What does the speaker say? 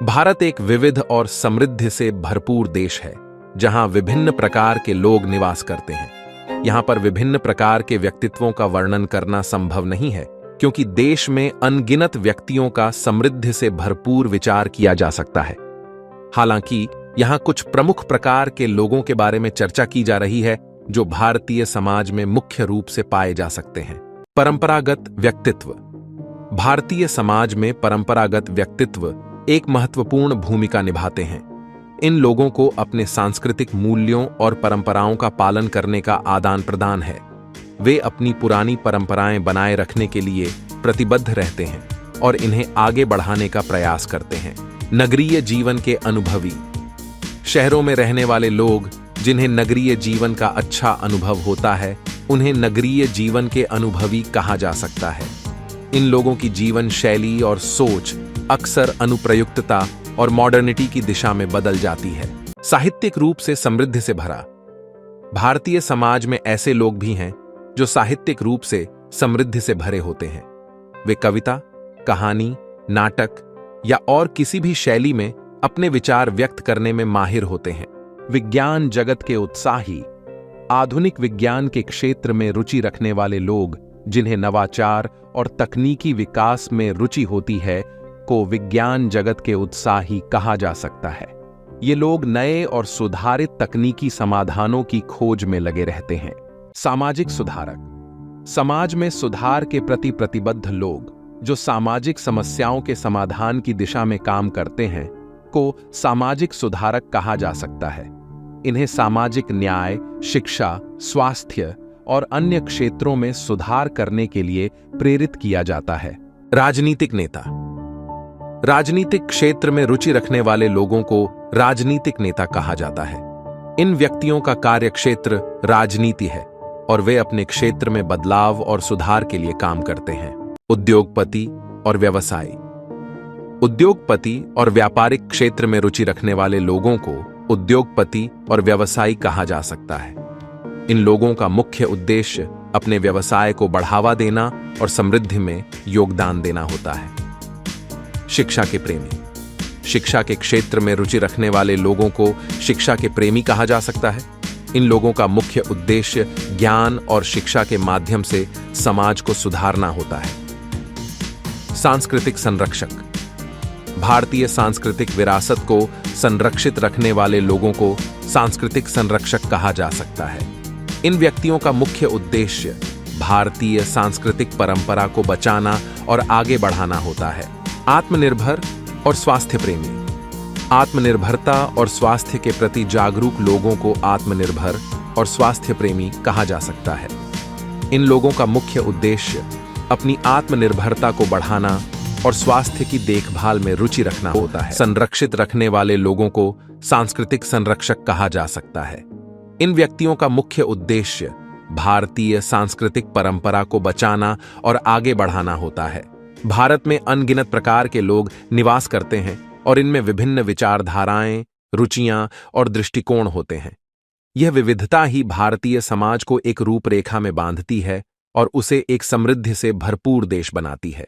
भारत एक विविध और समृद्ध से भरपूर देश है, जहां विभिन्न प्रकार के लोग निवास करते हैं। यहां पर विभिन्न प्रकार के व्यक्तित्वों का वर्णन करना संभव नहीं है, क्योंकि देश में अनगिनत व्यक्तियों का समृद्ध से भरपूर विचार किया जा सकता है। हालांकि यहां कुछ प्रमुख प्रकार के लोगों के बारे में चर्चा की जा रही है, जो भारतीय समाज में मुख्य रूप से पाए जा सकते हैं। परंपरागत व्यक्तित्व। भारतीय समाज में परंपरागत व्यक्तित्व एक महत्वपूर्ण भूमिका निभाते हैं। इन लोगों को अपने सांस्कृतिक मूल्यों और परंपराओं का पालन करने का आदान प्रदान है। वे अपनी पुरानी परंपराएं बनाए रखने के लिए प्रतिबद्ध रहते हैं और इन्हें आगे बढ़ाने का प्रयास करते हैं। नगरीय जीवन के अनुभवी। शहरों में रहने वाले लोग जिन्हें नगरीय जीवन का अच्छा अनुभव होता है, उन्हें नगरीय जीवन के अनुभवी कहा जा सकता है। इन लोगों की जीवन शैली और सोच अक्सर अनुप्रयुक्तता और मॉडर्निटी की दिशा में बदल जाती है। साहित्यिक रूप से समृद्ध से भरा। भारतीय समाज में ऐसे लोग भी हैं जो साहित्यिक रूप से समृद्ध से भरे होते हैं। वे कविता, कहानी, नाटक या और किसी भी शैली में अपने विचार व्यक्त करने में माहिर होते हैं। विज्ञान जगत के उत्साही। आधुनिक विज्ञान के क्षेत्र में रुचि रखने वाले लोग, जिन्हें नवाचार और तकनीकी विकास में रुचि होती है, को विज्ञान जगत के उत्साही कहा जा सकता है। ये लोग नए और सुधारित तकनीकी समाधानों की खोज में लगे रहते हैं। सामाजिक सुधारक। समाज में सुधार के प्रति प्रतिबद्ध लोग, जो सामाजिक समस्याओं के समाधान की दिशा में काम करते हैं, को सामाजिक सुधारक कहा जा सकता है। इन्हें सामाजिक न्याय, शिक्षा, स्वास्थ्य और अन्य क्षेत्रों में सुधार करने के लिए प्रेरित किया जाता है। राजनीतिक नेता। राजनीतिक क्षेत्र में रुचि रखने वाले लोगों को राजनीतिक नेता कहा जाता है। इन व्यक्तियों का कार्यक्षेत्र राजनीति है और वे अपने क्षेत्र में बदलाव और सुधार के लिए काम करते हैं। उद्योगपति और व्यवसायी। उद्योगपति और व्यापारिक क्षेत्र में रुचि रखने वाले लोगों को उद्योगपति और व्यवसायी कहा जा सकता है। इन लोगों का मुख्य उद्देश्य अपने व्यवसाय को बढ़ावा देना और समृद्धि में योगदान देना होता है। शिक्षा के प्रेमी। शिक्षा के क्षेत्र में रुचि रखने वाले लोगों को शिक्षा के प्रेमी कहा जा सकता है। इन लोगों का मुख्य उद्देश्य ज्ञान और शिक्षा के माध्यम से समाज को सुधारना होता है। सांस्कृतिक संरक्षक। भारतीय सांस्कृतिक विरासत को संरक्षित रखने वाले लोगों को सांस्कृतिक संरक्षक कहा जा सकता है। इन व्यक्तियों का मुख्य उद्देश्य भारतीय सांस्कृतिक परंपरा को बचाना और आगे बढ़ाना होता है। आत्मनिर्भर और स्वास्थ्य प्रेमी। आत्मनिर्भरता और स्वास्थ्य के प्रति जागरूक लोगों को आत्मनिर्भर और स्वास्थ्य प्रेमी कहा जा सकता है। इन लोगों का मुख्य उद्देश्य अपनी आत्मनिर्भरता को बढ़ाना और स्वास्थ्य की देखभाल में रुचि रखना होता है। संरक्षित रखने वाले लोगों को सांस्कृतिक संरक्षक कहा जा सकता है। इन व्यक्तियों का मुख्य उद्देश्य भारतीय सांस्कृतिक परंपरा को बचाना और आगे बढ़ाना होता है। भारत में अनगिनत प्रकार के लोग निवास करते हैं और इनमें विभिन्न विचारधाराएं, रुचियां और दृष्टिकोण होते हैं। यह विविधता ही भारतीय समाज को एक रूपरेखा में बांधती है और उसे एक समृद्ध से भरपूर देश बनाती है।